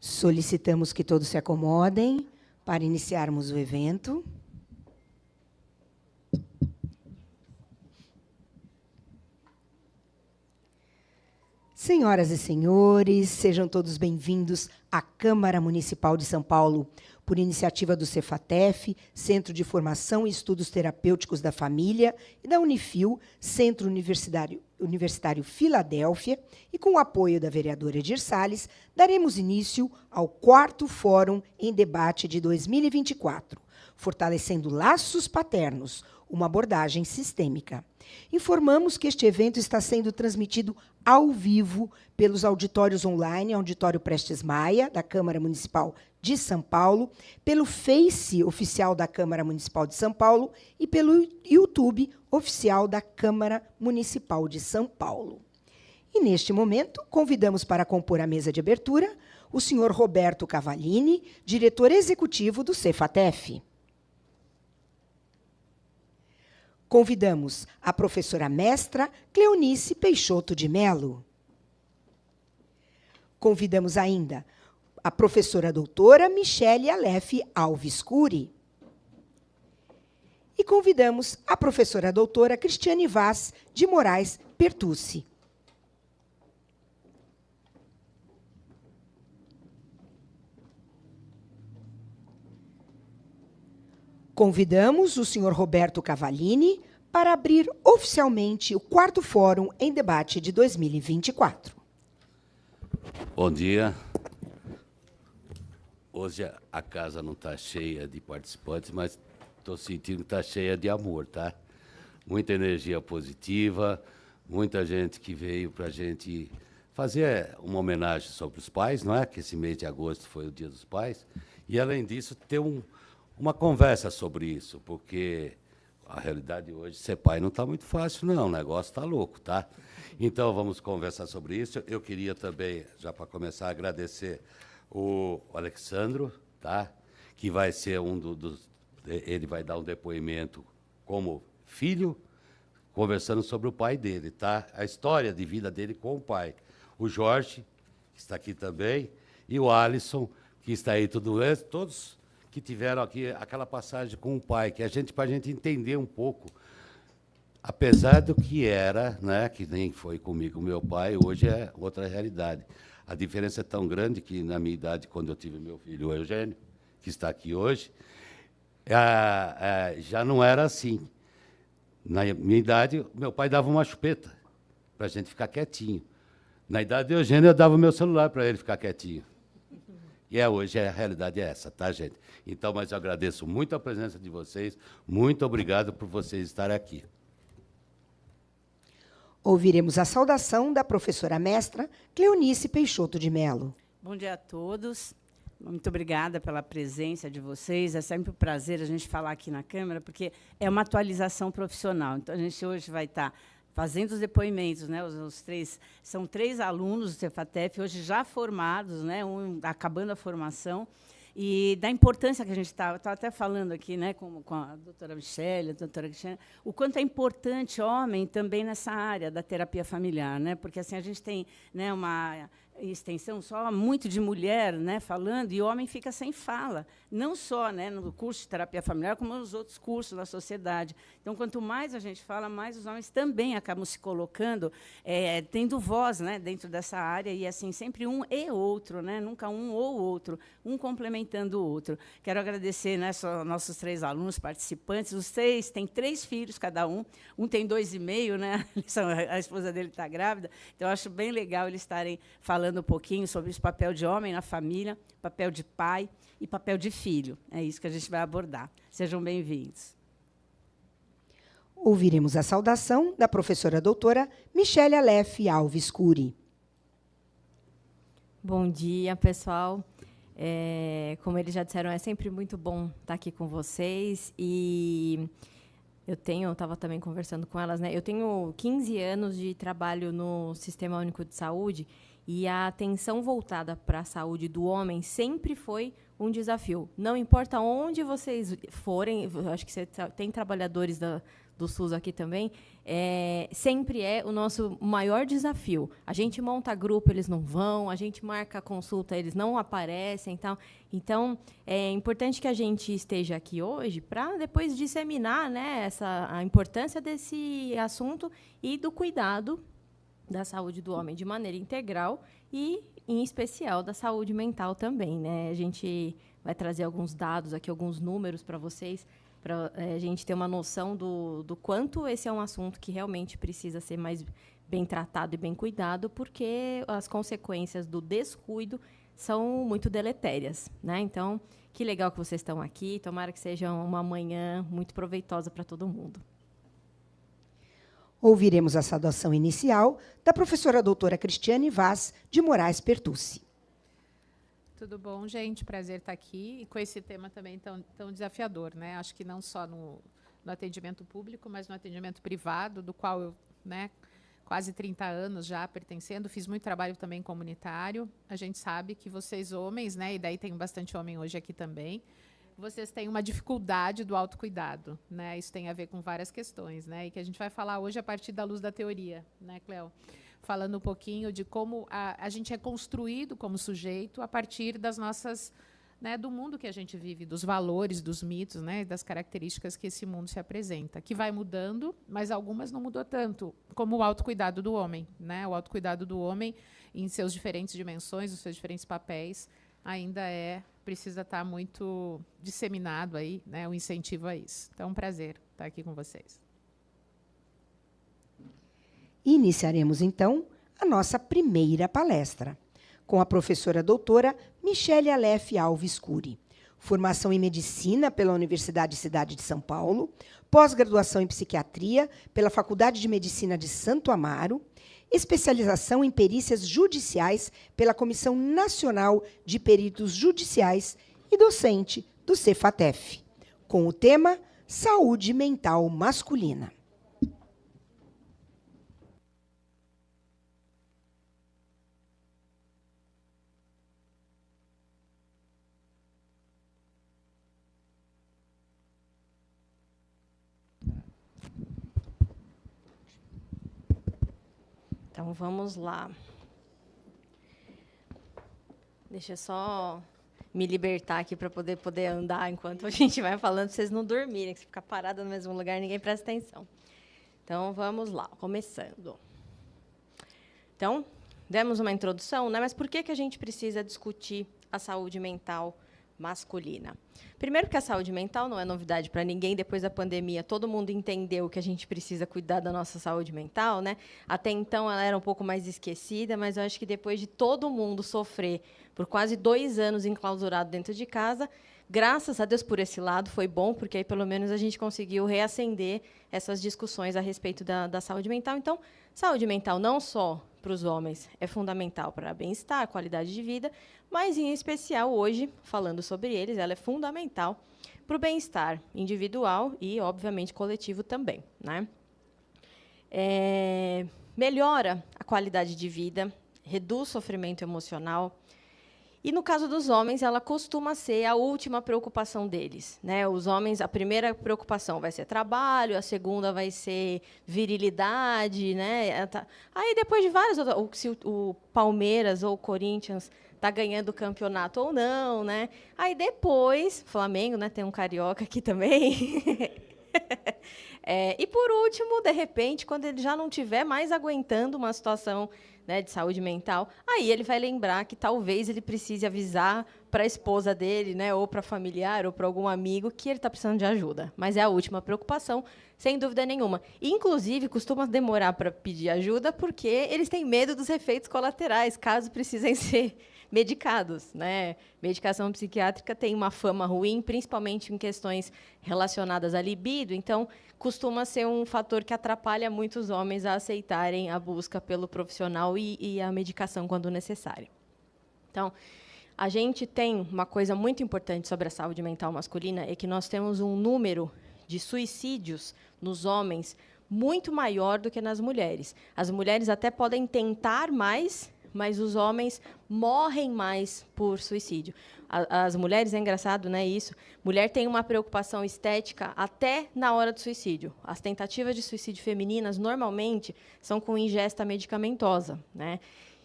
Solicitamos que todos se acomodem para iniciarmos o evento. Senhoras e senhores, sejam todos bem-vindos à Câmara Municipal de São Paulo, por iniciativa do Cefatef, Centro de Formação e Estudos Terapêuticos da Família, e da Unifil, Centro Universitário Filadélfia, e com o apoio da vereadora Edir Salles, daremos início ao 4º Fórum em Debate de 2024, Fortalecendo Laços Paternos, uma abordagem sistêmica. Informamos que este evento está sendo transmitido ao vivo pelos auditórios online, Auditório Prestes Maia, da Câmara Municipal de São Paulo, pelo Face oficial da Câmara Municipal de São Paulo e pelo YouTube oficial da Câmara Municipal de São Paulo. E, neste momento, convidamos para compor a mesa de abertura o senhor Roberto Cavallini, diretor executivo do Cefatef. Convidamos a professora mestra Cleonice Peixoto de Melo. Convidamos ainda a professora doutora Michele Aleph Alves Cury. E convidamos a professora doutora Cristiane Vaz de Moraes Pertucci. Convidamos o senhor Roberto Cavallini para abrir oficialmente o 4º Fórum em Debate de 2024. Bom dia. Hoje a casa não está cheia de participantes, mas estou sentindo que está cheia de amor, tá? Muita energia positiva, muita gente que veio para a gente fazer uma homenagem sobre os pais, não é? Que esse mês de agosto foi o Dia dos Pais. E, além disso, ter uma conversa sobre isso, porque a realidade hoje, ser pai não está muito fácil, não, o negócio está louco, tá? Então, vamos conversar sobre isso. Eu queria também, já para começar, agradecer o Alexandro, tá? Que vai ser ele vai dar um depoimento como filho, conversando sobre o pai dele, tá? A história de vida dele com o pai. O Jorge, que está aqui também, e o Alisson, que está aí, todos que tiveram aqui aquela passagem com o pai, que para a gente entender um pouco, apesar do que era, né, que nem foi comigo o meu pai, hoje é outra realidade. A diferença é tão grande que, na minha idade, quando eu tive meu filho, o Eugênio, que está aqui hoje, já não era assim. Na minha idade, meu pai dava uma chupeta para a gente ficar quietinho. Na idade do Eugênio, eu dava o meu celular para ele ficar quietinho. E hoje a realidade é essa, tá, gente? Então, mas eu agradeço muito a presença de vocês. Muito obrigado por vocês estarem aqui. Ouviremos a saudação da professora mestra Cleonice Peixoto de Melo. Bom dia a todos. Muito obrigada pela presença de vocês. É sempre um prazer a gente falar aqui na Câmara, porque é uma atualização profissional. Então, a gente hoje vai estar fazendo os depoimentos, né? São 3 alunos do Cefatef, hoje já formados, né? Acabando a formação, e da importância que a gente estava até falando aqui, né? com a doutora Michele, a doutora Cristiane, o quanto é importante homem também nessa área da terapia familiar, né? Porque assim a gente tem, né, uma extensão só muito de mulher, né, falando, e o homem fica sem fala, não só, né, no curso de terapia familiar, como nos outros cursos da sociedade. Então, quanto mais a gente fala, mais os homens também acabam se colocando, tendo voz, né, dentro dessa área, e assim sempre um e outro, né, nunca um ou outro, um complementando o outro. Quero agradecer, né, nossos 3 alunos participantes. Os 3 têm 3 filhos cada um tem 2,5, né, a esposa dele está grávida, então eu acho bem legal eles estarem falando um pouquinho sobre esse papel de homem na família, papel de pai e papel de filho. É isso que a gente vai abordar. Sejam bem-vindos. Ouviremos a saudação da professora doutora Michele Aleph Alves Cury. Bom dia, pessoal. Como eles já disseram, é sempre muito bom estar aqui com vocês. E eu estava também conversando com elas, né? Eu tenho 15 anos de trabalho no Sistema Único de Saúde, e a atenção voltada para a saúde do homem sempre foi um desafio. Não importa onde vocês forem, acho que você tem trabalhadores do SUS aqui também, sempre é o nosso maior desafio. A gente monta grupo, eles não vão, a gente marca consulta, eles não aparecem. Tal. Então, é importante que a gente esteja aqui hoje para depois disseminar, né, a importância desse assunto e do cuidado da saúde do homem de maneira integral e, em especial, da saúde mental também. Né? A gente vai trazer alguns dados aqui, alguns números para vocês, para a gente ter uma noção do quanto esse é um assunto que realmente precisa ser mais bem tratado e bem cuidado, porque as consequências do descuido são muito deletérias. Né? Então, que legal que vocês estão aqui. Tomara que seja uma manhã muito proveitosa para todo mundo. Ouviremos a saudação inicial da professora doutora Cristiane Vaz de Moraes Pertucci. Tudo bom, gente? Prazer estar aqui e com esse tema também tão desafiador, né? Acho que não só no atendimento público, mas no atendimento privado, do qual eu, né, quase 30 anos já pertencendo, fiz muito trabalho também comunitário. A gente sabe que vocês homens, né, e daí tem bastante homem hoje aqui também, vocês têm uma dificuldade do autocuidado, né? Isso tem a ver com várias questões, né? E que a gente vai falar hoje a partir da luz da teoria, né, Cleo? Falando um pouquinho de como a gente é construído como sujeito a partir das nossas, né, do mundo que a gente vive, dos valores, dos mitos, né, das características que esse mundo se apresenta, que vai mudando, mas algumas não mudou tanto, como o autocuidado do homem, né? O autocuidado do homem em seus diferentes dimensões, os seus diferentes papéis, ainda precisa estar muito disseminado aí, né, o incentivo a isso. Então, é um prazer estar aqui com vocês. Iniciaremos, então, a nossa primeira palestra, com a professora doutora Michele Aleph Alves Cury. Formação em Medicina pela Universidade Cidade de São Paulo, pós-graduação em Psiquiatria pela Faculdade de Medicina de Santo Amaro, especialização em Perícias Judiciais pela Comissão Nacional de Peritos Judiciais e docente do Cefatef, com o tema Saúde Mental Masculina. Então, vamos lá. Deixa eu só me libertar aqui para poder andar enquanto a gente vai falando, para vocês não dormirem, que se ficar parada no mesmo lugar, ninguém presta atenção. Então, vamos lá, começando. Então, demos uma introdução, né? Mas por que a gente precisa discutir a saúde mental masculina? Primeiro, que a saúde mental não é novidade para ninguém. Depois da pandemia, todo mundo entendeu que a gente precisa cuidar da nossa saúde mental, né? Até então, ela era um pouco mais esquecida, mas eu acho que depois de todo mundo sofrer por quase 2 anos enclausurado dentro de casa, graças a Deus por esse lado, foi bom, porque aí, pelo menos, a gente conseguiu reacender essas discussões a respeito da saúde mental. Então, saúde mental não só para os homens é fundamental para bem-estar, qualidade de vida, mas, em especial, hoje, falando sobre eles, ela é fundamental para o bem-estar individual e, obviamente, coletivo também. Né? Melhora a qualidade de vida, reduz o sofrimento emocional. E, no caso dos homens, ela costuma ser a última preocupação deles. Né? Os homens, a primeira preocupação vai ser trabalho, a segunda vai ser virilidade. Né? Aí, depois de várias outras, se o Palmeiras ou o Corinthians está ganhando o campeonato ou não. Né? Aí, depois, Flamengo, né? Tem um carioca aqui também. E, por último, de repente, quando ele já não estiver mais aguentando uma situação, né, de saúde mental, aí ele vai lembrar que talvez ele precise avisar para a esposa dele, né, ou para familiar, ou para algum amigo, que ele está precisando de ajuda. Mas é a última preocupação, sem dúvida nenhuma. Inclusive, costuma demorar para pedir ajuda porque eles têm medo dos efeitos colaterais, caso precisem ser medicados. Né? Medicação psiquiátrica tem uma fama ruim, principalmente em questões relacionadas à libido, então costuma ser um fator que atrapalha muitos homens a aceitarem a busca pelo profissional e a medicação quando necessário. Então, a gente tem uma coisa muito importante sobre a saúde mental masculina, é que nós temos um número de suicídios nos homens muito maior do que nas mulheres. As mulheres até podem tentar mais, mas os homens morrem mais por suicídio. As mulheres, é engraçado, né, isso, mulher tem uma preocupação estética até na hora do suicídio. As tentativas de suicídio femininas, normalmente, são com ingesta medicamentosa, né?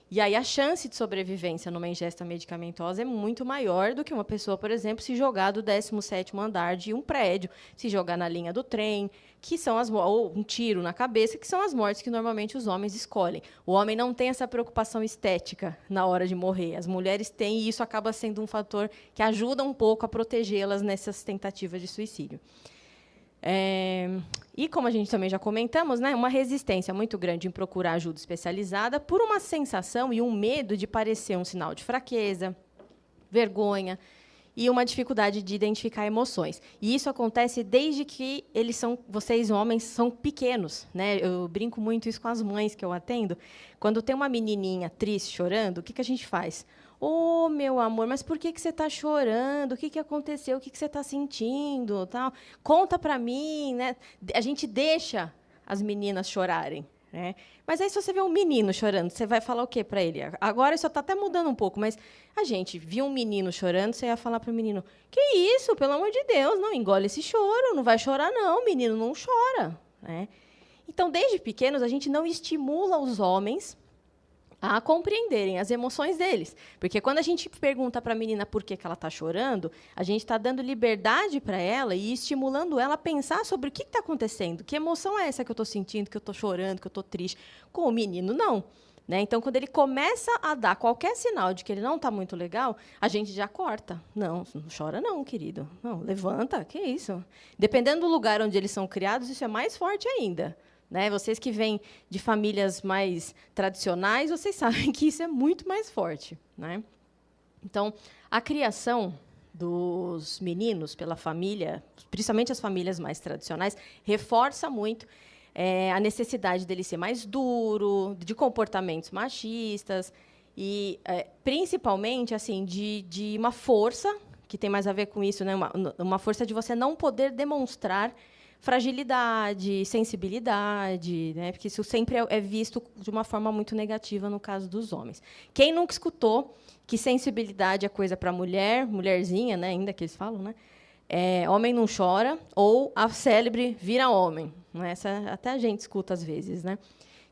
E aí a chance de sobrevivência numa ingesta medicamentosa é muito maior do que uma pessoa, por exemplo, se jogar do 17º andar de um prédio, se jogar na linha do trem, que são ou um tiro na cabeça, que são as mortes que normalmente os homens escolhem. O homem não tem essa preocupação estética na hora de morrer. As mulheres têm, e isso acaba sendo um fator que ajuda um pouco a protegê-las nessas tentativas de suicídio. E, como a gente também já comentamos, né, uma resistência muito grande em procurar ajuda especializada por uma sensação e um medo de parecer um sinal de fraqueza, vergonha e uma dificuldade de identificar emoções. E isso acontece desde que vocês, homens, são pequenos, né? Eu brinco muito isso com as mães que eu atendo. Quando tem uma menininha triste, chorando, o que a gente faz? Ô, meu amor, mas por que você está chorando? O que aconteceu? O que você está sentindo? Tal? Conta para mim. Né? A gente deixa as meninas chorarem. Né? Mas aí, se você vê um menino chorando, você vai falar o quê para ele? Agora isso está até mudando um pouco, mas a gente viu um menino chorando, você ia falar para o menino, que isso, pelo amor de Deus, não engole esse choro, não vai chorar não, o menino não chora. Né? Então, desde pequenos, a gente não estimula os homens a compreenderem as emoções deles. Porque quando a gente pergunta para a menina por que ela está chorando, a gente está dando liberdade para ela e estimulando ela a pensar sobre o que está acontecendo, que emoção é essa que eu estou sentindo, que eu estou chorando, que eu estou triste. Com o menino, não. Né? Então, quando ele começa a dar qualquer sinal de que ele não está muito legal, a gente já corta. Não chora não, querido. Não, levanta, que isso. Dependendo do lugar onde eles são criados, isso é mais forte ainda. Né? Vocês que vêm de famílias mais tradicionais, vocês sabem que isso é muito mais forte. Né? Então, a criação dos meninos pela família, principalmente as famílias mais tradicionais, reforça muito a necessidade dele ser mais duro, de comportamentos machistas, e, principalmente, assim, de uma força, que tem mais a ver com isso, né? Uma força de você não poder demonstrar fragilidade, sensibilidade, né? Porque isso sempre é visto de uma forma muito negativa no caso dos homens. Quem nunca escutou que sensibilidade é coisa para mulher, mulherzinha, né? Ainda que eles falam, né? Homem não chora, ou a célebre vira homem. Né? Até a gente escuta às vezes. Né?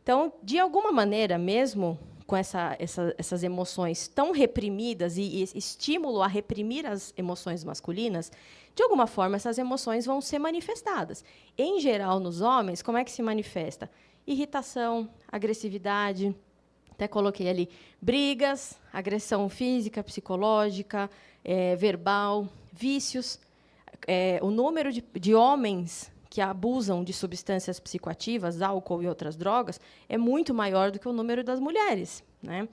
Então, de alguma maneira, mesmo com essas emoções tão reprimidas e estímulo a reprimir as emoções masculinas, de alguma forma, essas emoções vão ser manifestadas. Em geral, nos homens, como é que se manifesta? Irritação, agressividade, até coloquei ali, brigas, agressão física, psicológica, verbal, vícios. O número de homens que abusam de substâncias psicoativas, álcool e outras drogas, é muito maior do que o número das mulheres. Né?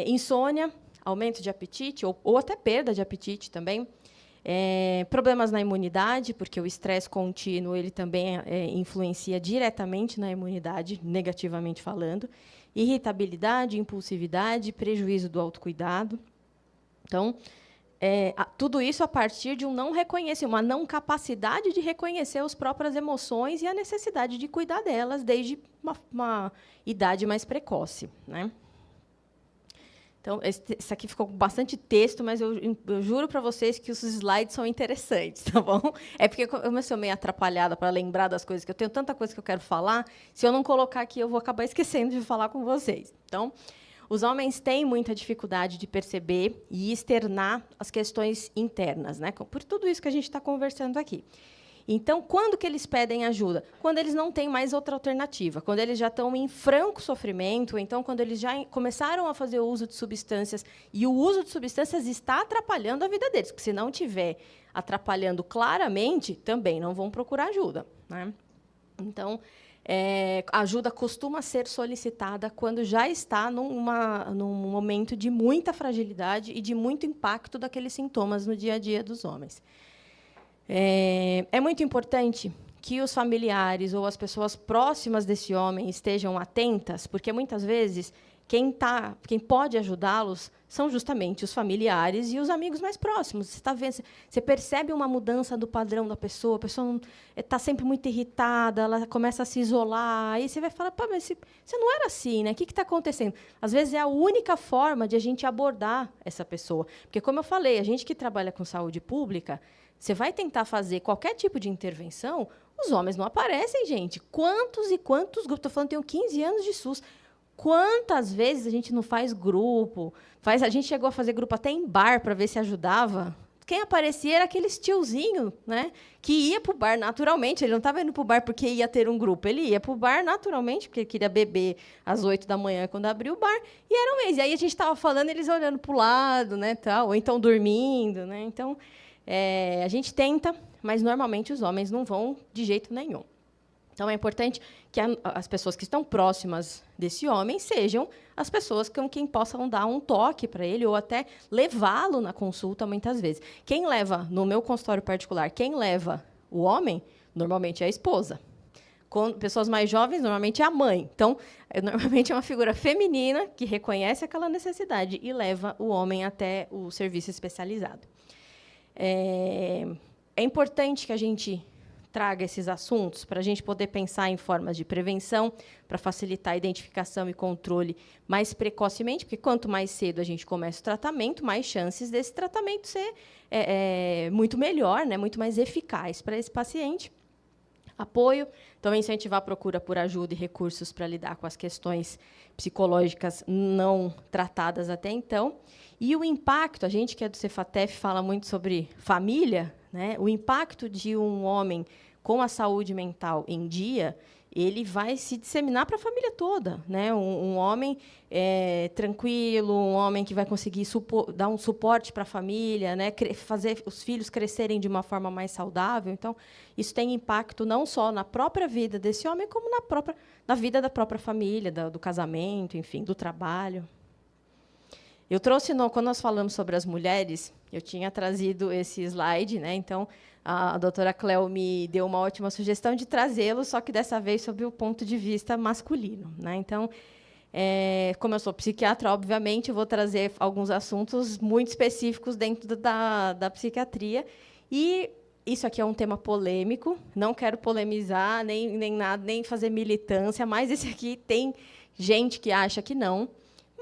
Insônia, aumento de apetite, ou até perda de apetite também. Problemas na imunidade, porque o estresse contínuo ele também influencia diretamente na imunidade, negativamente falando. Irritabilidade, impulsividade, prejuízo do autocuidado. Então, tudo isso a partir de um não reconhecer, uma não capacidade de reconhecer as próprias emoções e a necessidade de cuidar delas desde uma idade mais precoce. Né? Então, isso aqui ficou com bastante texto, mas eu juro para vocês que os slides são interessantes, tá bom? É porque eu sou meio atrapalhada para lembrar das coisas, que eu tenho tanta coisa que eu quero falar, se eu não colocar aqui, eu vou acabar esquecendo de falar com vocês. Então, os homens têm muita dificuldade de perceber e externar as questões internas, né? Por tudo isso que a gente está conversando aqui. Então, quando que eles pedem ajuda? Quando eles não têm mais outra alternativa, quando eles já estão em franco sofrimento, ou então quando eles já começaram a fazer o uso de substâncias, e o uso de substâncias está atrapalhando a vida deles, porque se não estiver atrapalhando claramente, também não vão procurar ajuda. Né? Então, a ajuda costuma ser solicitada quando já está num momento de muita fragilidade e de muito impacto daqueles sintomas no dia a dia dos homens. É muito importante que os familiares ou as pessoas próximas desse homem estejam atentas, porque, muitas vezes, quem pode ajudá-los são justamente os familiares e os amigos mais próximos. Você está vendo, você percebe uma mudança do padrão da pessoa, a pessoa está sempre muito irritada, ela começa a se isolar, aí você vai falar, pá, mas você não era assim, né? O que está acontecendo? Às vezes é a única forma de a gente abordar essa pessoa. Porque, como eu falei, a gente que trabalha com saúde pública, você vai tentar fazer qualquer tipo de intervenção, os homens não aparecem, gente. Quantos e quantos grupos? Estou falando, tenho 15 anos de SUS. Quantas vezes a gente não faz grupo? A gente chegou a fazer grupo até em bar para ver se ajudava. Quem aparecia era aquele tiozinho, né, que ia para o bar naturalmente. Ele não estava indo para o bar porque ia ter um grupo. Ele ia para o bar naturalmente, porque ele queria beber às 8 da manhã, quando abriu o bar. E era um mês. E aí a gente estava falando, eles olhando para o lado, né, tal, ou então dormindo. Né? Então, a gente tenta, mas, normalmente, os homens não vão de jeito nenhum. Então, é importante que as pessoas que estão próximas desse homem sejam as pessoas com quem possam dar um toque para ele ou até levá-lo na consulta, muitas vezes. Quem leva, no meu consultório particular, quem leva o homem, normalmente é a esposa. Com pessoas mais jovens, normalmente é a mãe. Então, normalmente é uma figura feminina que reconhece aquela necessidade e leva o homem até o serviço especializado. É importante que a gente traga esses assuntos para a gente poder pensar em formas de prevenção, para facilitar a identificação e controle mais precocemente, porque quanto mais cedo a gente começa o tratamento, mais chances desse tratamento ser muito melhor, né, muito mais eficaz para esse paciente. Apoio, então incentivar a procura por ajuda e recursos para lidar com as questões psicológicas não tratadas até então. E o impacto, a gente que é do Cefatef fala muito sobre família, né? O impacto de um homem com a saúde mental em dia, ele vai se disseminar para a família toda, né? Um homem tranquilo, um homem que vai conseguir dar um suporte para a família, né? Fazer os filhos crescerem de uma forma mais saudável. Então, isso tem impacto não só na própria vida desse homem, como na vida da própria família, do casamento, enfim, do trabalho. Eu trouxe, quando nós falamos sobre as mulheres, eu tinha trazido esse slide, né? Então, a doutora Cléo me deu uma ótima sugestão de trazê-lo, só que dessa vez sob o ponto de vista masculino, né? Então, como eu sou psiquiatra, obviamente, eu vou trazer alguns assuntos muito específicos dentro da psiquiatria. E isso aqui é um tema polêmico, não quero polemizar, nem nada, nem fazer militância, mas esse aqui tem gente que acha que não.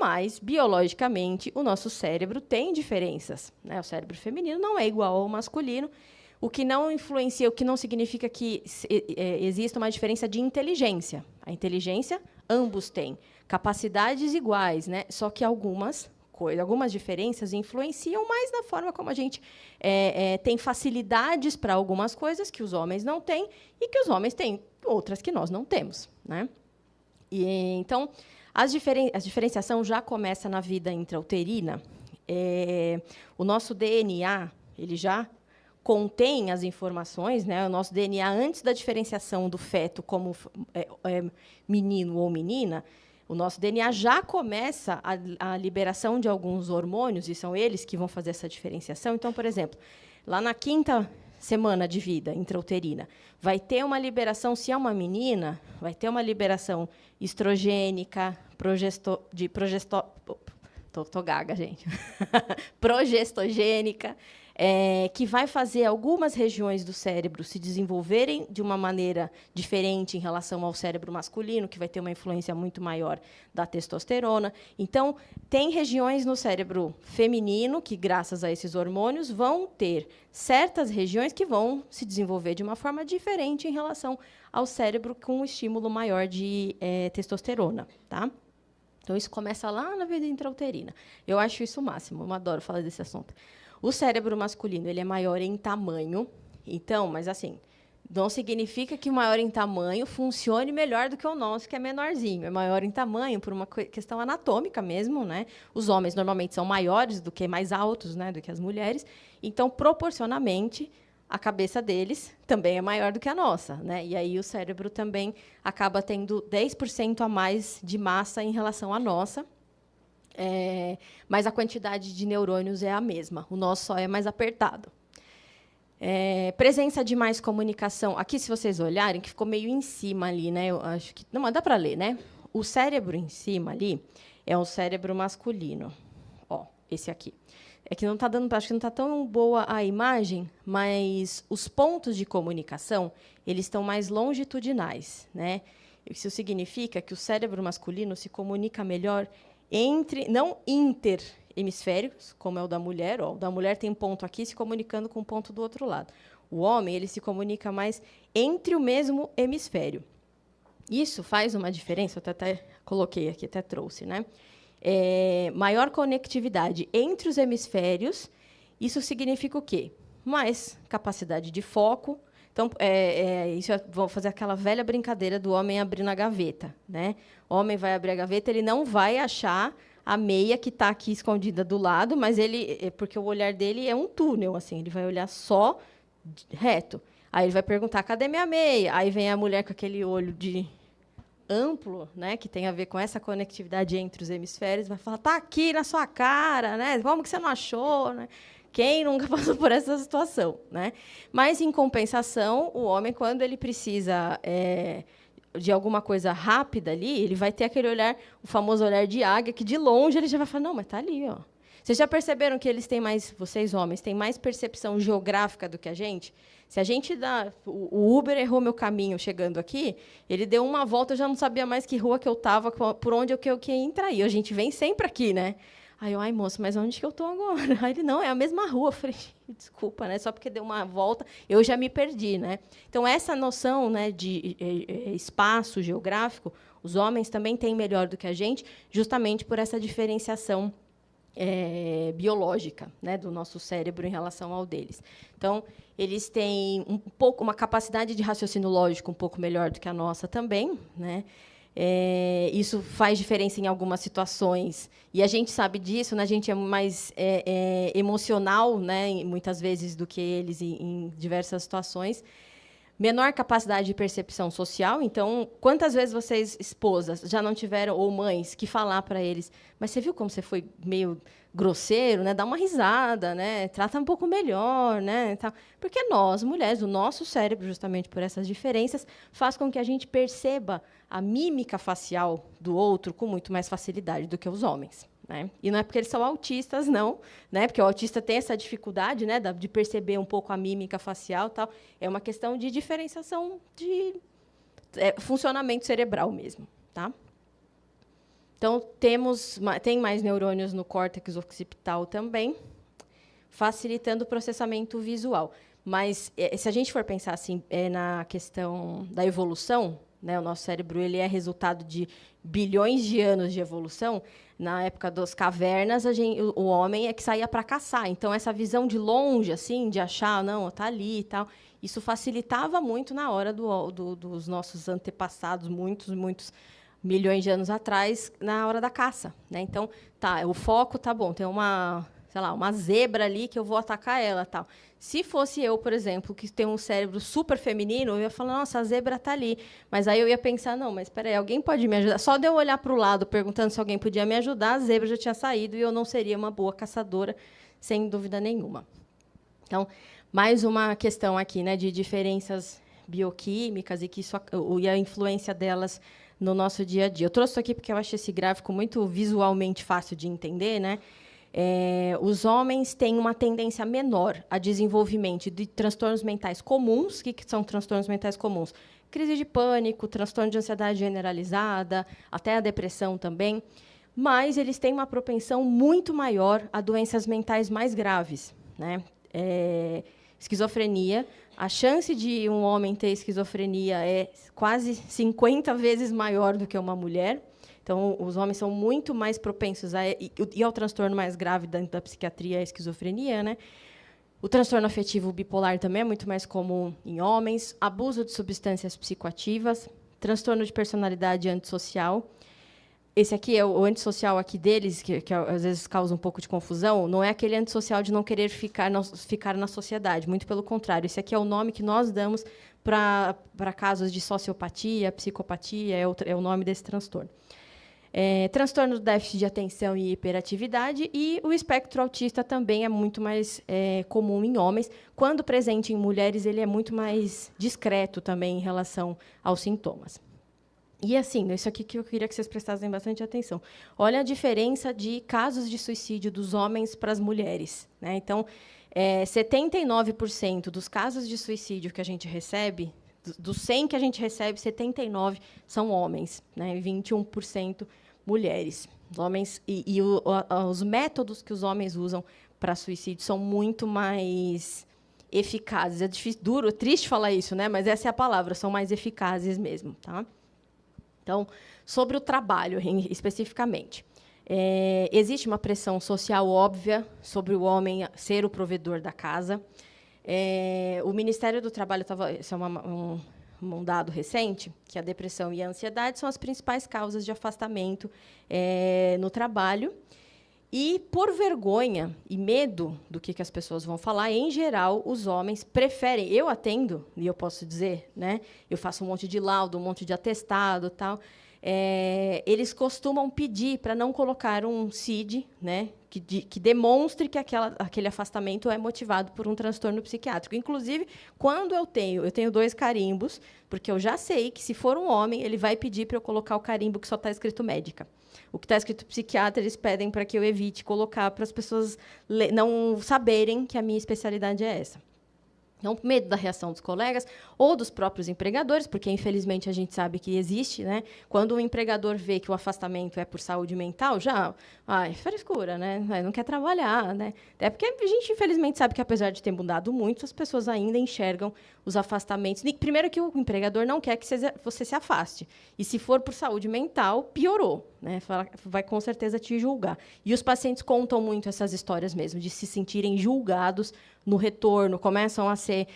Mas, biologicamente, o nosso cérebro tem diferenças, né? O cérebro feminino não é igual ao masculino, o que não influencia, o que não significa que exista uma diferença de inteligência. A inteligência, ambos têm. Capacidades iguais, né? Só que algumas diferenças influenciam mais na forma como a gente tem facilidades para algumas coisas que os homens não têm e que os homens têm outras que nós não temos, né? Então, a diferenciação já começa na vida intrauterina. O nosso DNA ele já contém as informações, né? O nosso DNA, antes da diferenciação do feto como menino ou menina, o nosso DNA já começa a liberação de alguns hormônios, e são eles que vão fazer essa diferenciação. Então, por exemplo, lá na 5ª semana de vida intrauterina, vai ter uma liberação, se é uma menina, vai ter uma liberação estrogênica, tô gaga, gente. Progestogênica, que vai fazer algumas regiões do cérebro se desenvolverem de uma maneira diferente em relação ao cérebro masculino, que vai ter uma influência muito maior da testosterona. Então, tem regiões no cérebro feminino que, graças a esses hormônios, vão ter certas regiões que vão se desenvolver de uma forma diferente em relação ao cérebro com um estímulo maior de testosterona, tá? Então, isso começa lá na vida intrauterina. Eu acho isso o máximo, eu adoro falar desse assunto. O cérebro masculino ele é maior em tamanho, então, mas assim, não significa que o maior em tamanho funcione melhor do que o nosso, que é menorzinho. É maior em tamanho por uma questão anatômica mesmo, né? Os homens normalmente são maiores do que mais altos, né, do que as mulheres. Então, proporcionalmente, a cabeça deles também é maior do que a nossa, né? E aí o cérebro também acaba tendo 10% a mais de massa em relação à nossa. Mas a quantidade de neurônios é a mesma. O nosso só é mais apertado. Presença de mais comunicação. Aqui, se vocês olharem, que ficou meio em cima ali, né? Eu acho que não, mas dá para ler, né? O cérebro em cima ali, é um cérebro masculino. Ó, esse aqui. É que não está dando, acho que não está tão boa a imagem, mas os pontos de comunicação, eles estão mais longitudinais, né? Isso significa que o cérebro masculino se comunica melhor entre, não interhemisféricos, como é o da mulher. Ó, o da mulher tem um ponto aqui se comunicando com um ponto do outro lado. O homem, ele se comunica mais entre o mesmo hemisfério. Isso faz uma diferença, eu até coloquei aqui, até trouxe, né? Maior conectividade entre os hemisférios, isso significa o quê? Mais capacidade de foco. Então, vou fazer aquela velha brincadeira do homem abrindo a gaveta, né? O homem vai abrir a gaveta, ele não vai achar a meia que está aqui escondida do lado, mas porque o olhar dele é um túnel, assim, ele vai olhar só reto. Aí ele vai perguntar, cadê minha meia? Aí vem a mulher com aquele olho amplo, né, que tem a ver com essa conectividade entre os hemisférios, vai falar, tá aqui na sua cara, né? Como que você não achou, né? Quem nunca passou por essa situação, né? Mas, em compensação, o homem, quando ele precisa de alguma coisa rápida ali, ele vai ter aquele olhar, o famoso olhar de águia, que de longe ele já vai falar, não, mas tá ali, ó. Vocês já perceberam que eles têm mais, vocês homens, têm mais percepção geográfica do que a gente? Se a gente dá... O Uber errou meu caminho chegando aqui, ele deu uma volta, eu já não sabia mais que rua que eu estava, por onde eu ia entrar. E a gente vem sempre aqui, né? Aí eu, ai, moço, mas onde que eu estou agora? Aí ele, não, é a mesma rua. Eu falei, desculpa, né? Só porque deu uma volta, eu já me perdi, né? Então, essa noção, né, de espaço geográfico, os homens também têm melhor do que a gente, justamente por essa diferenciação biológica, né, do nosso cérebro em relação ao deles. Então, eles têm uma capacidade de raciocínio lógico um pouco melhor do que a nossa também, né? Isso faz diferença em algumas situações, e a gente sabe disso, né? A gente é mais emocional, né, muitas vezes, do que eles em diversas situações. Menor capacidade de percepção social. Então, quantas vezes vocês, esposas, já não tiveram, ou mães, que falar para eles, mas você viu como você foi meio grosseiro, né? Dá uma risada, né? Trata um pouco melhor, né? Porque nós, mulheres, o nosso cérebro, justamente por essas diferenças, faz com que a gente perceba a mímica facial do outro com muito mais facilidade do que os homens. Né? E não é porque eles são autistas, não, né? Porque o autista tem essa dificuldade, né, de perceber um pouco a mímica facial, tal. É uma questão de diferenciação de funcionamento cerebral mesmo, tá? Então tem mais neurônios no córtex occipital também, facilitando o processamento visual. Mas se a gente for pensar assim na questão da evolução, né, o nosso cérebro ele é resultado de bilhões de anos de evolução. Na época das cavernas, o homem é que saía para caçar. Então, essa visão de longe, assim, de achar, não, está ali e tal, isso facilitava muito na hora dos nossos antepassados, muitos milhões de anos atrás, na hora da caça. Né? Então, o foco tá bom, tem uma zebra ali que eu vou atacar ela, tal. Se fosse eu, por exemplo, que tenho um cérebro super feminino, eu ia falar, nossa, a zebra está ali. Mas aí eu ia pensar, não, mas espera aí, alguém pode me ajudar? Só de eu olhar para o lado, perguntando se alguém podia me ajudar, a zebra já tinha saído e eu não seria uma boa caçadora, sem dúvida nenhuma. Então, mais uma questão aqui, né, de diferenças bioquímicas e a influência delas no nosso dia a dia. Eu trouxe isso aqui porque eu achei esse gráfico muito visualmente fácil de entender, né? Os homens têm uma tendência menor a desenvolvimento de transtornos mentais comuns. O que são transtornos mentais comuns? Crise de pânico, transtorno de ansiedade generalizada, até a depressão também. Mas eles têm uma propensão muito maior a doenças mentais mais graves. Né? Esquizofrenia. A chance de um homem ter esquizofrenia é quase 50 vezes maior do que uma mulher. Então, os homens são muito mais propensos ao transtorno mais grave da psiquiatria, a esquizofrenia, né? O transtorno afetivo bipolar também é muito mais comum em homens. Abuso de substâncias psicoativas, transtorno de personalidade antissocial. Esse aqui é o antissocial aqui deles, que às vezes causa um pouco de confusão. Não é aquele antissocial de não querer ficar na sociedade, muito pelo contrário. Esse aqui é o nome que nós damos para casos de sociopatia, psicopatia, é o nome desse transtorno. Transtorno do déficit de atenção e hiperatividade, e o espectro autista também é muito mais comum em homens. Quando presente em mulheres, ele é muito mais discreto também em relação aos sintomas. E, assim, isso aqui que eu queria que vocês prestassem bastante atenção. Olha a diferença de casos de suicídio dos homens para as mulheres, né? Então, 79% dos casos de suicídio que a gente recebe, dos 100 que a gente recebe, 79 são homens, né? E 21% mulheres. Os homens os métodos que os homens usam para suicídio são muito mais eficazes. É difícil, duro, é triste falar isso, né? Mas essa é a palavra, são mais eficazes mesmo, tá? Então, sobre o trabalho, especificamente, existe uma pressão social óbvia sobre o homem ser o provedor da casa. O Ministério do Trabalho isso é um dado recente, que a depressão e a ansiedade são as principais causas de afastamento no trabalho. E, por vergonha e medo do que as pessoas vão falar, em geral, os homens preferem... Eu atendo, e eu posso dizer, né, eu faço um monte de laudo, um monte de atestado, tal. Eles costumam pedir para não colocar um CID, né, que demonstre que aquele afastamento é motivado por um transtorno psiquiátrico. Inclusive, quando eu tenho 2 carimbos, porque eu já sei que, se for um homem, ele vai pedir para eu colocar o carimbo que só está escrito médica. O que está escrito psiquiatra, eles pedem para que eu evite colocar, para as pessoas não saberem que a minha especialidade é essa. Então, medo da reação dos colegas ou dos próprios empregadores, porque, infelizmente, a gente sabe que existe, né? Quando um empregador vê que o afastamento é por saúde mental, já, frescura, né? Não quer trabalhar, né? É porque a gente, infelizmente, sabe que, apesar de ter mudado muito, as pessoas ainda enxergam os afastamentos. Primeiro, que o empregador não quer que você se afaste. E, se for por saúde mental, piorou, né? Vai, com certeza, te julgar. E os pacientes contam muito essas histórias mesmo, de se sentirem julgados no retorno, começam a ser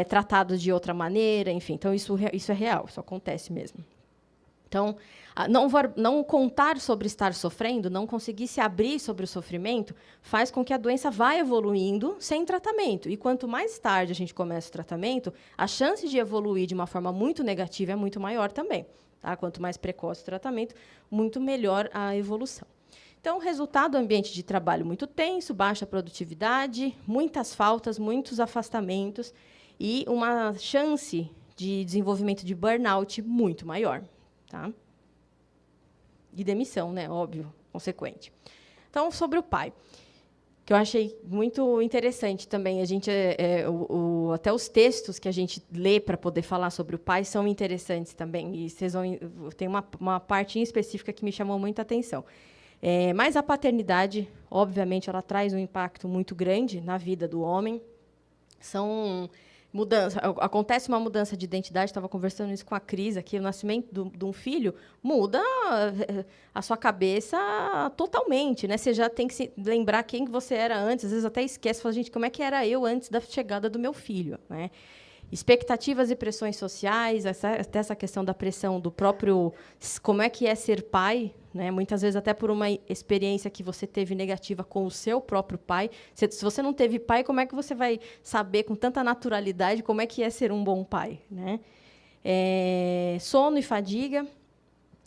tratados de outra maneira, enfim. Então, isso é real, isso acontece mesmo. Então, não contar sobre estar sofrendo, não conseguir se abrir sobre o sofrimento, faz com que a doença vá evoluindo sem tratamento. E quanto mais tarde a gente começa o tratamento, a chance de evoluir de uma forma muito negativa é muito maior também. Tá? Quanto mais precoce o tratamento, muito melhor a evolução. Então, o resultado do ambiente de trabalho muito tenso, baixa produtividade, muitas faltas, muitos afastamentos e uma chance de desenvolvimento de burnout muito maior. Tá? E demissão, né? Óbvio, consequente. Então, sobre o pai, que eu achei muito interessante também. A gente, até os textos que a gente lê para poder falar sobre o pai são interessantes também. E tem uma parte em específica que me chamou muita atenção. Mas a paternidade, obviamente, ela traz um impacto muito grande na vida do homem. Acontece uma mudança de identidade, estava conversando isso com a Cris aqui, o nascimento de um filho muda a sua cabeça totalmente, né? Você já tem que se lembrar quem você era antes, às vezes até esquece, fala, gente, como é que era eu antes da chegada do meu filho, né? Expectativas e pressões sociais, até essa questão da pressão do próprio... Como é que é ser pai, né? Muitas vezes até por uma experiência que você teve negativa com o seu próprio pai. Se você não teve pai, como é que você vai saber com tanta naturalidade como é que é ser um bom pai, né? Sono e fadiga,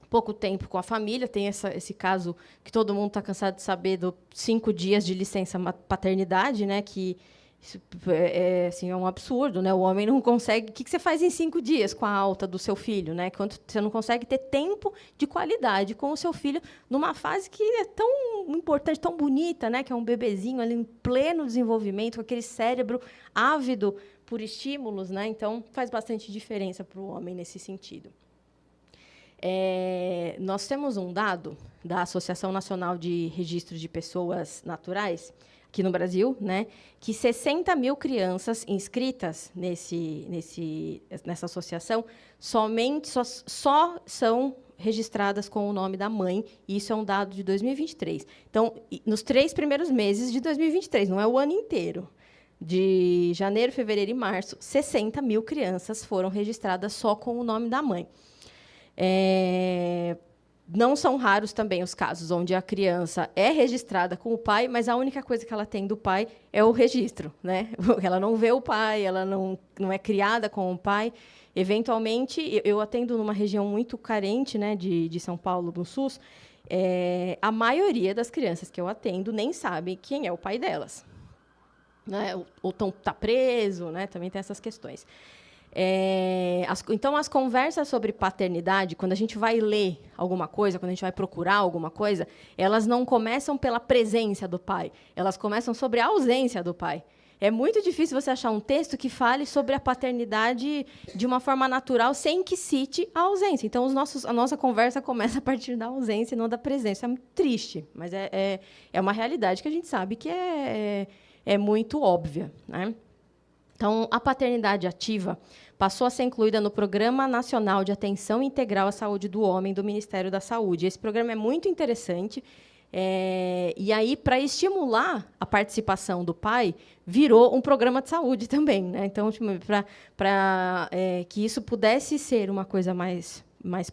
pouco tempo com a família. Tem esse caso que todo mundo está cansado de saber, dos 5 dias de licença paternidade, né? Que isso é um absurdo, né? O homem não consegue... O que você faz em 5 dias com a alta do seu filho, né? Quando você não consegue ter tempo de qualidade com o seu filho numa fase que é tão importante, tão bonita, né? Que é um bebezinho ali em pleno desenvolvimento, com aquele cérebro ávido por estímulos, né? Então, faz bastante diferença para o homem nesse sentido. Nós temos um dado da Associação Nacional de Registro de Pessoas Naturais, aqui no Brasil, né, que 60 mil crianças inscritas nessa associação só são registradas com o nome da mãe, e isso é um dado de 2023. Então, nos 3 primeiros meses de 2023, não é o ano inteiro, de janeiro, fevereiro e março, 60 mil crianças foram registradas só com o nome da mãe. Não são raros também os casos onde a criança é registrada com o pai, mas a única coisa que ela tem do pai é o registro, né? Ela não vê o pai, ela não é criada com o pai. Eventualmente, eu atendo numa região muito carente, né, de São Paulo, no SUS. A maioria das crianças que eu atendo nem sabem quem é o pai delas, né? Ou está preso, né? Também tem essas questões. Então, as conversas sobre paternidade, quando a gente vai ler alguma coisa, quando a gente vai procurar alguma coisa, elas não começam pela presença do pai, elas começam sobre a ausência do pai. É muito difícil você achar um texto que fale sobre a paternidade de uma forma natural, sem que cite a ausência. Então, a nossa conversa começa a partir da ausência e não da presença. É muito triste, mas é uma realidade que a gente sabe que é muito óbvia, né? Então, a paternidade ativa passou a ser incluída no Programa Nacional de Atenção Integral à Saúde do Homem, do Ministério da Saúde. Esse programa é muito interessante. E aí, para estimular a participação do pai, virou um programa de saúde também, né? Então, para que isso pudesse ser uma coisa mais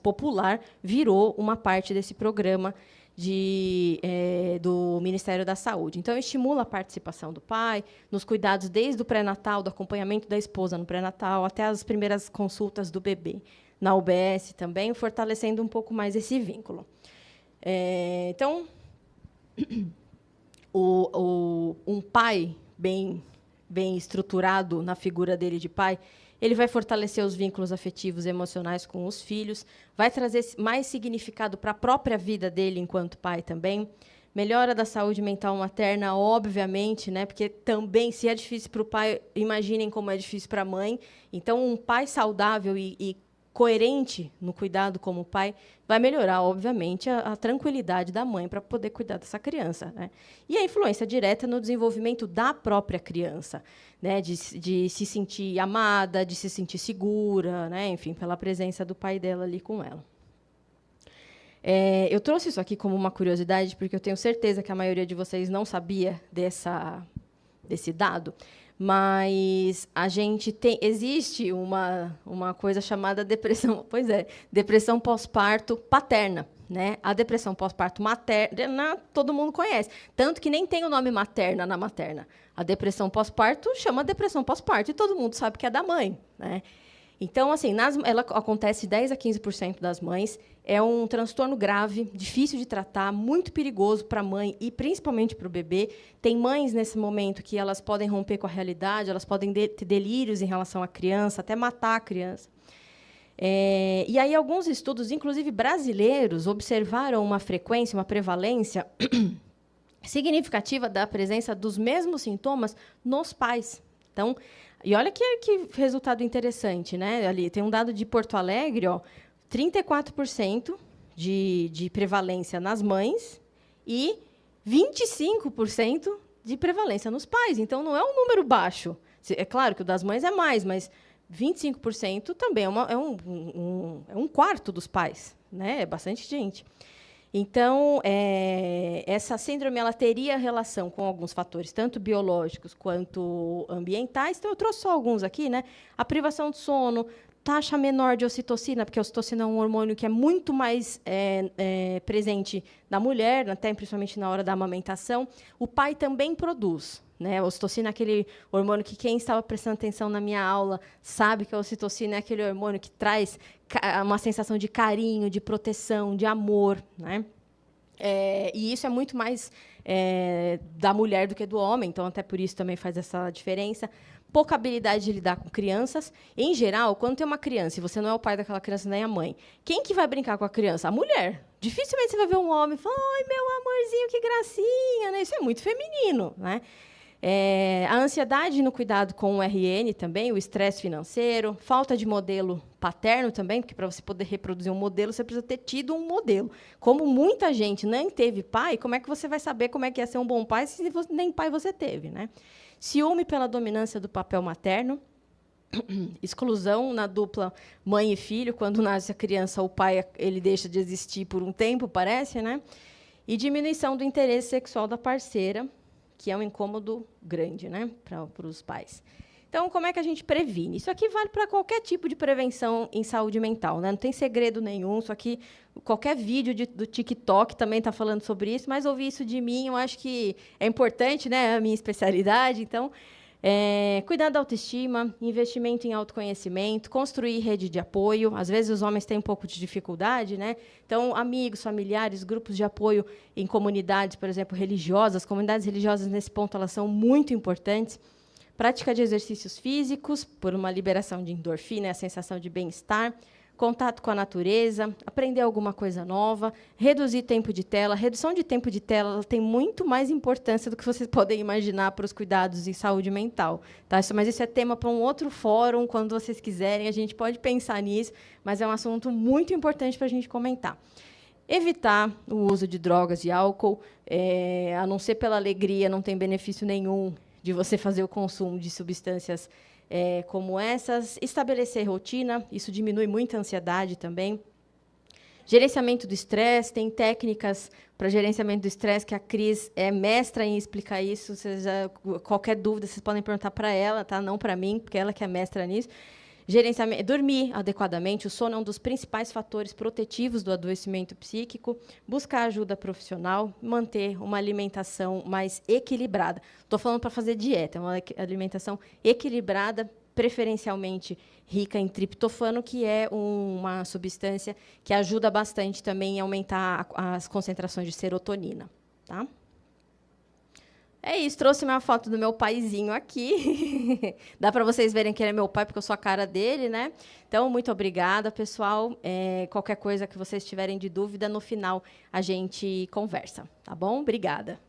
popular, virou uma parte desse programa do Ministério da Saúde. Então, estimula a participação do pai nos cuidados desde o pré-natal, do acompanhamento da esposa no pré-natal, até as primeiras consultas do bebê na UBS também, fortalecendo um pouco mais esse vínculo. Então, um pai bem estruturado na figura dele de pai, ele vai fortalecer os vínculos afetivos e emocionais com os filhos, vai trazer mais significado para a própria vida dele enquanto pai também. Melhora da saúde mental materna, obviamente, né? Porque também, se é difícil para o pai, imaginem como é difícil para a mãe. Então, um pai saudável e coerente no cuidado como pai vai melhorar, obviamente, a tranquilidade da mãe para poder cuidar dessa criança, né? E a influência direta no desenvolvimento da própria criança, né? De se sentir amada, de se sentir segura, né? Enfim, pela presença do pai dela ali com ela. Eu trouxe isso aqui como uma curiosidade, porque eu tenho certeza que a maioria de vocês não sabia desse dado, mas existe uma coisa chamada depressão, depressão pós-parto paterna, né? A depressão pós-parto materna todo mundo conhece, tanto que nem tem o nome materna na materna. A depressão pós-parto chama depressão pós-parto e todo mundo sabe que é da mãe, né? Então, assim, ela acontece 10 a 15% das mães. É um transtorno grave, difícil de tratar, muito perigoso para a mãe e principalmente para o bebê. Tem mães, nesse momento, que elas podem romper com a realidade, elas podem ter delírios em relação à criança, até matar a criança. E aí, alguns estudos, inclusive brasileiros, observaram uma frequência, uma prevalência significativa da presença dos mesmos sintomas nos pais. Então, e olha que resultado interessante, né? Ali tem um dado de Porto Alegre, 34% de prevalência nas mães e 25% de prevalência nos pais. Então, não é um número baixo. É claro que o das mães é mais, mas 25% também é um quarto dos pais, né? É bastante gente. Então, essa síndrome ela teria relação com alguns fatores, tanto biológicos quanto ambientais. Então, eu trouxe só alguns aqui, né? A privação de sono, taxa menor de ocitocina, porque a ocitocina é um hormônio que é muito mais presente na mulher, até principalmente na hora da amamentação. O pai também produz, né? A ocitocina é aquele hormônio que quem estava prestando atenção na minha aula sabe que a ocitocina é aquele hormônio que traz uma sensação de carinho, de proteção, de amor, né? E isso é muito mais da mulher do que do homem, então até por isso também faz essa diferença. Pouca habilidade de lidar com crianças. Em geral, quando tem uma criança e você não é o pai daquela criança nem a mãe, quem que vai brincar com a criança? A mulher. Dificilmente você vai ver um homem e falar, oi, meu amorzinho, que gracinha, né? Isso é muito feminino, né? A ansiedade no cuidado com o RN também, o estresse financeiro, falta de modelo paterno também, porque para você poder reproduzir um modelo, você precisa ter tido um modelo. Como muita gente nem teve pai, como é que você vai saber como é que é ser um bom pai se nem pai você teve, né? Ciúme pela dominância do papel materno, exclusão na dupla mãe e filho, quando nasce a criança, o pai ele deixa de existir por um tempo, parece, né? E diminuição do interesse sexual da parceira, que é um incômodo grande, né, para os pais. Então, como é que a gente previne? Isso aqui vale para qualquer tipo de prevenção em saúde mental, né? Não tem segredo nenhum. Isso aqui, qualquer vídeo do TikTok também está falando sobre isso, mas ouvir isso de mim, eu acho que é importante, né? É a minha especialidade. Então, cuidar da autoestima, investimento em autoconhecimento, construir rede de apoio. Às vezes, os homens têm um pouco de dificuldade, né? Então, amigos, familiares, grupos de apoio em comunidades, por exemplo, religiosas. Comunidades religiosas, nesse ponto, elas são muito importantes. prática de exercícios físicos, por uma liberação de endorfina, a sensação de bem-estar, contato com a natureza, aprender alguma coisa nova, reduzir tempo de tela. Redução de tempo de tela ela tem muito mais importância do que vocês podem imaginar para os cuidados em saúde mental. Tá? Mas isso é tema para um outro fórum, quando vocês quiserem, a gente pode pensar nisso, mas é um assunto muito importante para a gente comentar. Evitar o uso de drogas e álcool, a não ser pela alegria, não tem benefício nenhum de você fazer o consumo de substâncias como essas. Estabelecer rotina, isso diminui muito a ansiedade também. Gerenciamento do estresse, tem técnicas para gerenciamento do estresse, que a Cris é mestra em explicar isso. Qualquer dúvida, vocês podem perguntar para ela, tá? Não para mim, porque ela que é mestra nisso. Gerenciamento, dormir adequadamente, o sono é um dos principais fatores protetivos do adoecimento psíquico, buscar ajuda profissional, manter uma alimentação mais equilibrada. Estou falando para fazer dieta, uma alimentação equilibrada, preferencialmente rica em triptofano, que é uma substância que ajuda bastante também a aumentar as concentrações de serotonina. Tá? É isso, trouxe uma foto do meu paizinho aqui. Dá para vocês verem que ele é meu pai, porque eu sou a cara dele, né? Então, muito obrigada, pessoal. Qualquer coisa que vocês tiverem de dúvida, no final a gente conversa, tá bom? Obrigada.